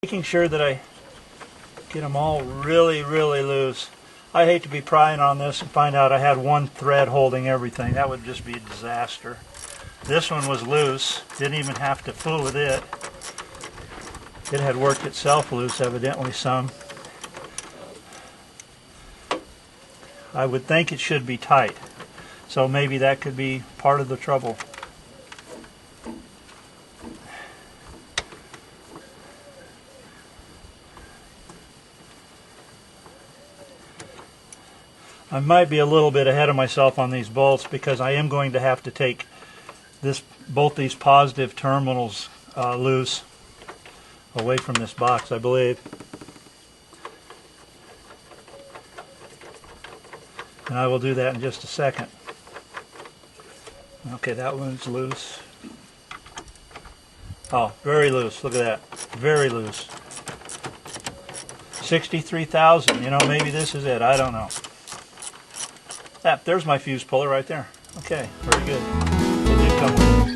Making sure that I get them all really loose. I hate to be prying on this and find out I had one thread holding everything. That would just be a disaster. This one was loose. Didn't even have to fool with it. It had worked itself loose, evidently some. I would think it should be tight. So maybe that could be part of the trouble. I might be a little bit ahead of myself on these bolts because I am going to have to take both these positive terminals loose away from this box, I believe. And I will do that in just a second. Okay, that one's loose. Oh, very loose. Look at that. Very loose. 63,000. You know, maybe this is it. I don't know. There's my fuse puller right there. Okay, very good. It did come with it.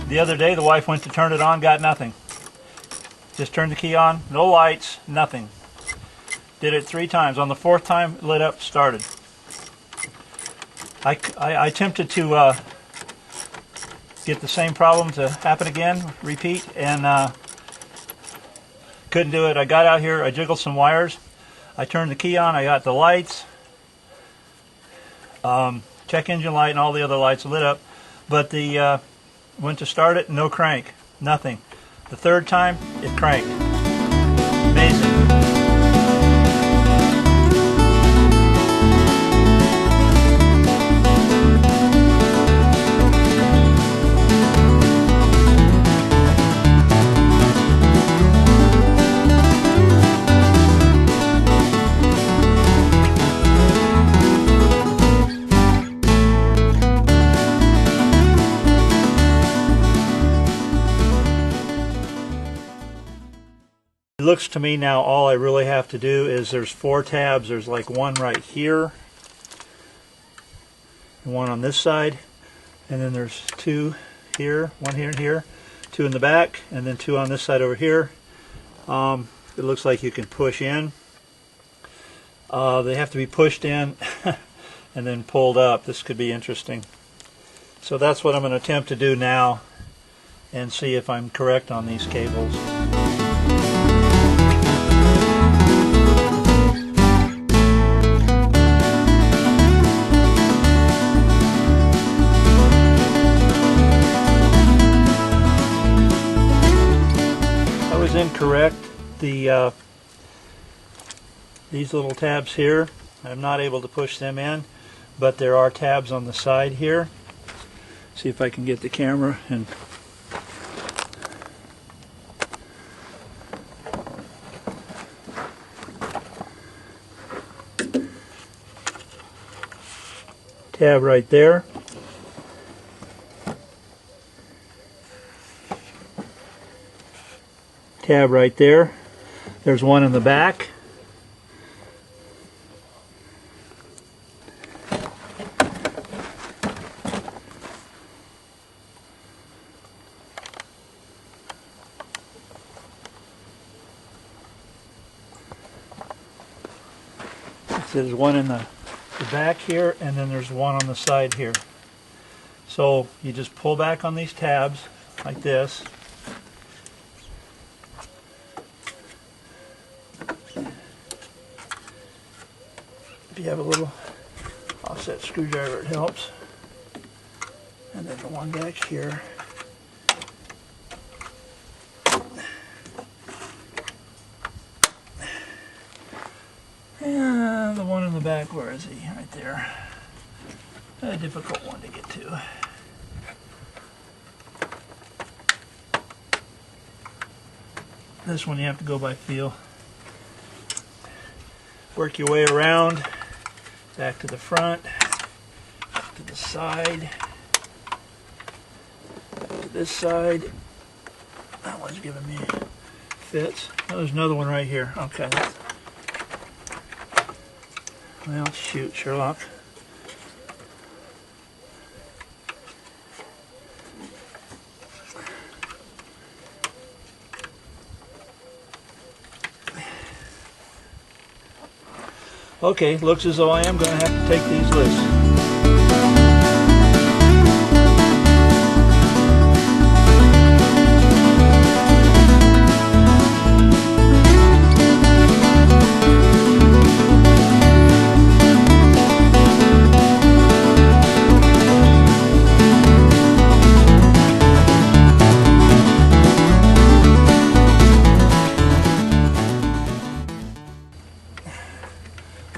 The other day, the wife went to turn it on, got nothing. Just turned the key on, no lights, nothing. Did it 3 times. On the 4th time, it lit up, started. I attempted to get the same problem to happen again, repeat, and couldn't do it. I got out here, I jiggled some wires, I turned the key on, I got the lights, check engine light and all the other lights lit up, but the went to start it, no crank, nothing. The 3rd time, it cranked. Amazing. It looks to me now all I really have to do is there's 4 tabs. There's like one right here, and one on this side, and then there's 2 here, one here and here, 2 in the back, and then 2 on this side over here. It looks like you can push in. They have to be pushed in and then pulled up. This could be interesting. So that's what I'm going to attempt to do now and see if I'm correct on these cables. Incorrect. These little tabs here, I'm not able to push them in, but there are tabs on the side here. See if I can get the camera and tab right there. Tab right there. There's one in the back. There's one in the back here, and then there's one on the side here. So you just pull back on these tabs like this. If you have a little offset screwdriver, it helps. And then the one back here. And the one in the back, where is he? Right there. A difficult one to get to. This one you have to go by feel. Work your way around. Back to the front, back to the side, back to this side. That one's giving me fits. Oh, there's another one right here. Okay. Well, shoot, Sherlock. Okay, looks as though I am going to have to take these loose.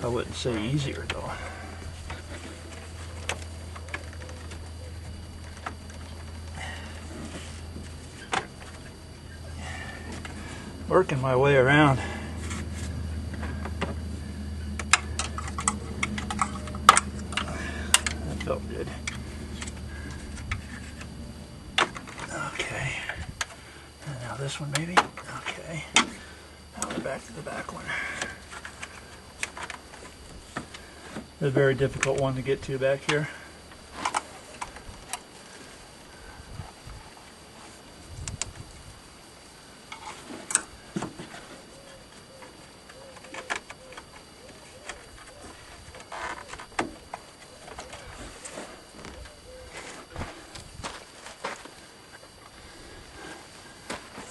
I wouldn't say easier though. Working my way around. That felt good. Okay. And now this one maybe? Okay. Now we're back to the back one. A very difficult one to get to back here.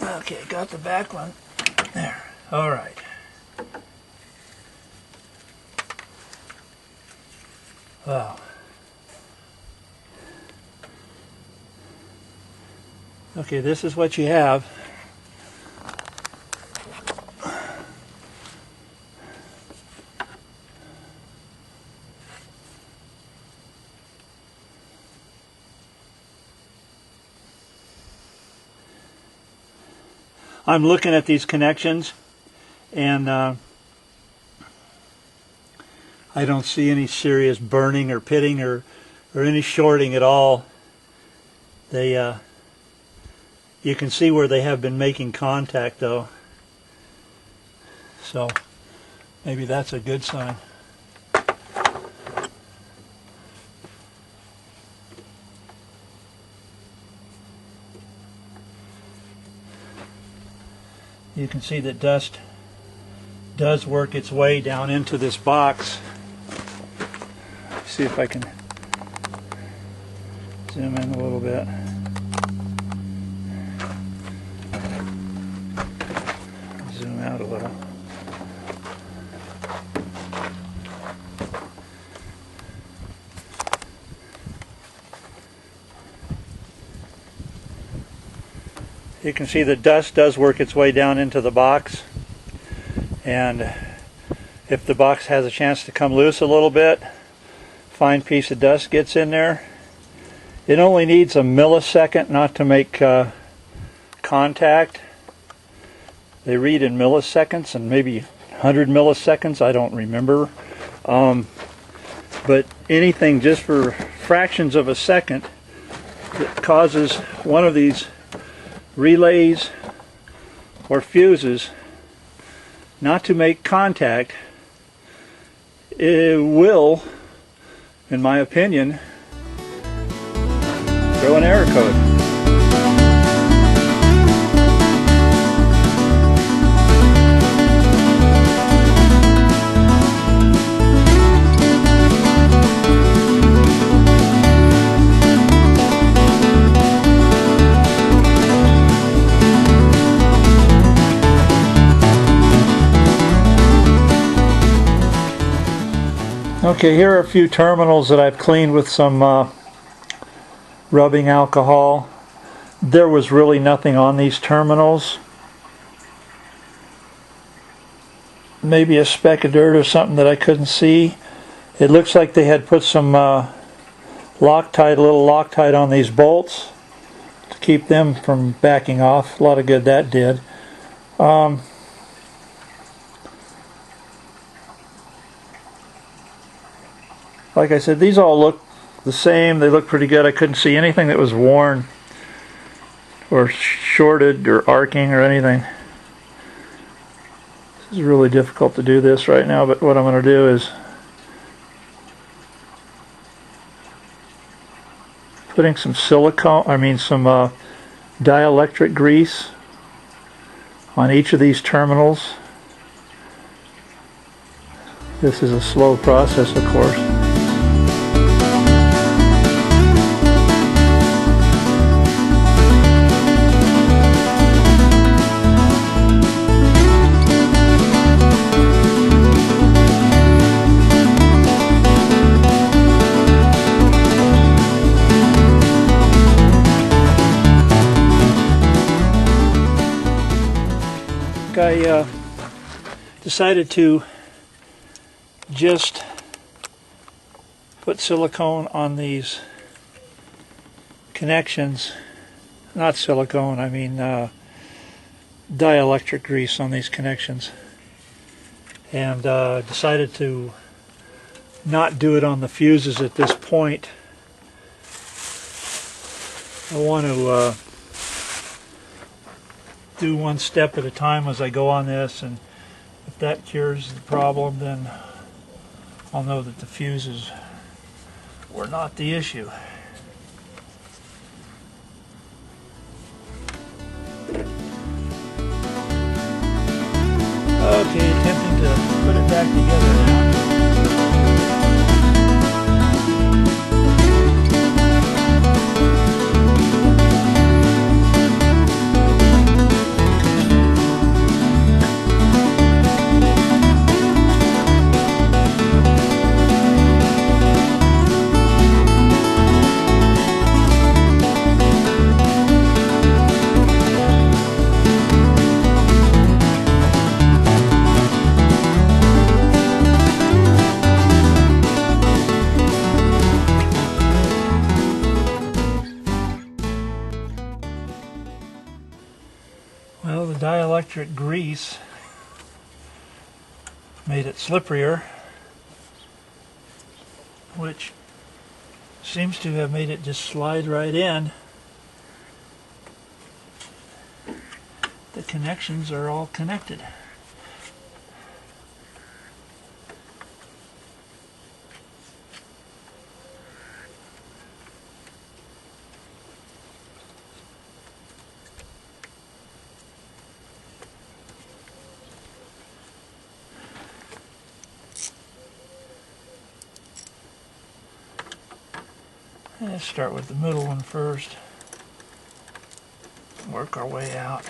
Okay, got the back one. There. All right. Wow. Okay, this is what you have. I'm looking at these connections and I don't see any serious burning or pitting or any shorting at all. They you can see where they have been making contact though. So maybe that's a good sign. You can see that dust does work its way down into this box. See if I can zoom in a little bit. Zoom out a little. You can see the dust does work its way down into the box, and if the box has a chance to come loose a little bit, fine piece of dust gets in there. It only needs a millisecond not to make contact. They read in milliseconds and maybe 100 milliseconds, I don't remember. But anything just for fractions of a second that causes one of these relays or fuses not to make contact, it will, in my opinion, throw an error code. Okay, here are a few terminals that I've cleaned with some rubbing alcohol. There was really nothing on these terminals. Maybe a speck of dirt or something that I couldn't see. It looks like they had put some Loctite, a little Loctite on these bolts to keep them from backing off. A lot of good that did. Like I said, these all look the same. They look pretty good. I couldn't see anything that was worn. or shorted or arcing or anything. This is really difficult to do this right now, but what I'm going to do is putting some some dielectric grease on each of these terminals. This is a slow process, of course. I decided to just put silicone on these connections, not silicone, I mean dielectric grease on these connections, and decided to not do it on the fuses at this point. I want to do one step at a time as I go on this, and if that cures the problem, then I'll know that the fuses were not the issue. Okay, attempting to put it back together now. Well, the dielectric grease made it slipperier, which seems to have made it just slide right in. The connections are all connected. Let's start with the middle one first. Work our way out.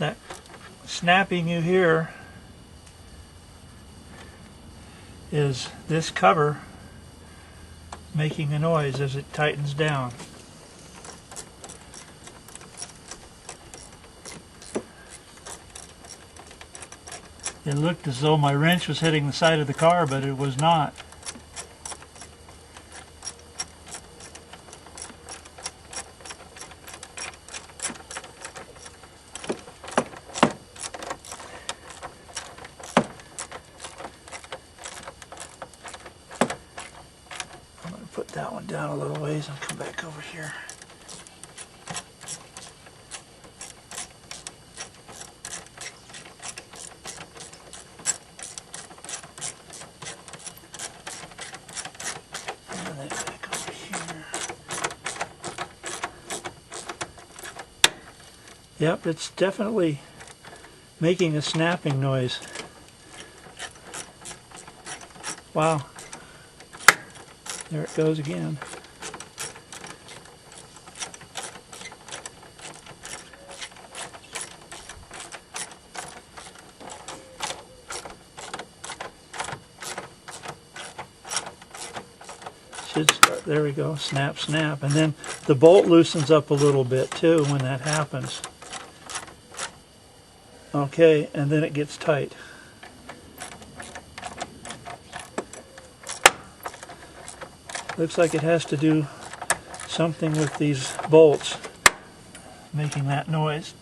That snapping you hear is this cover making a noise as it tightens down. It looked as though my wrench was hitting the side of the car, but it was not. Put that one down a little ways and come back over here. And then back over here. Yep, it's definitely making a snapping noise. Wow. There it goes again. Should start, there we go, snap, snap. And then the bolt loosens up a little bit too when that happens. Okay, and then it gets tight. Looks like it has to do something with these bolts making that noise.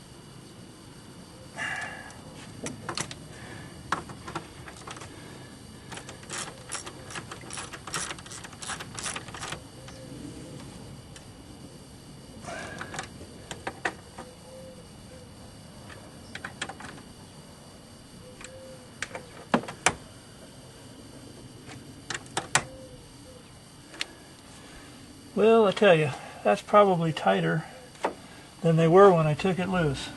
Well, I tell you, that's probably tighter than they were when I took it loose.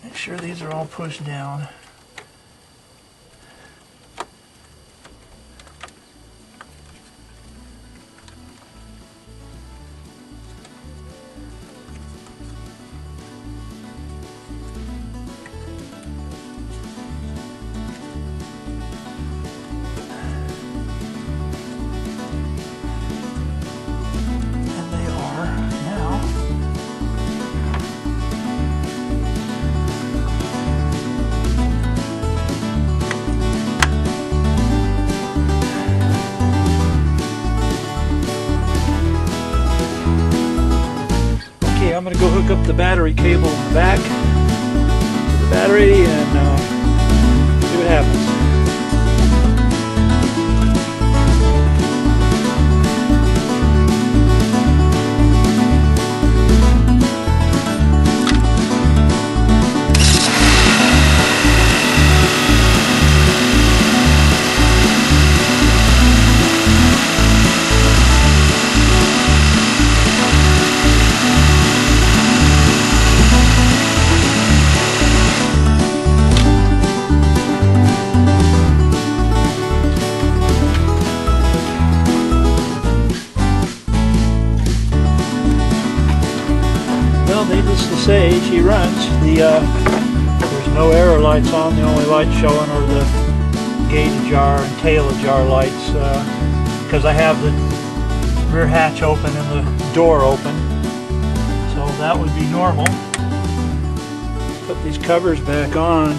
Make sure these are all pushed down. And they are now. I'm going to go hook up the battery cable in the back to the battery and see what happens. Needless to say, she runs. There's no error lights on. The only lights showing are the gauge jar and tail jar lights because I have the rear hatch open and the door open. So that would be normal. Put these covers back on.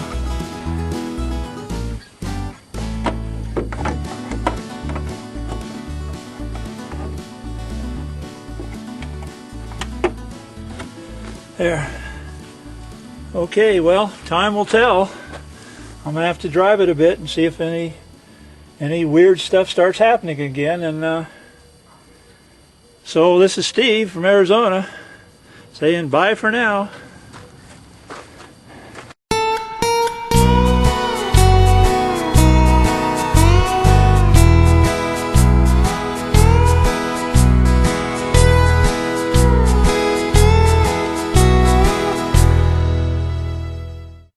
There. Okay, well, time will tell. I'm gonna have to drive it a bit and see if any weird stuff starts happening again. And so this is Steve from Arizona saying bye for now.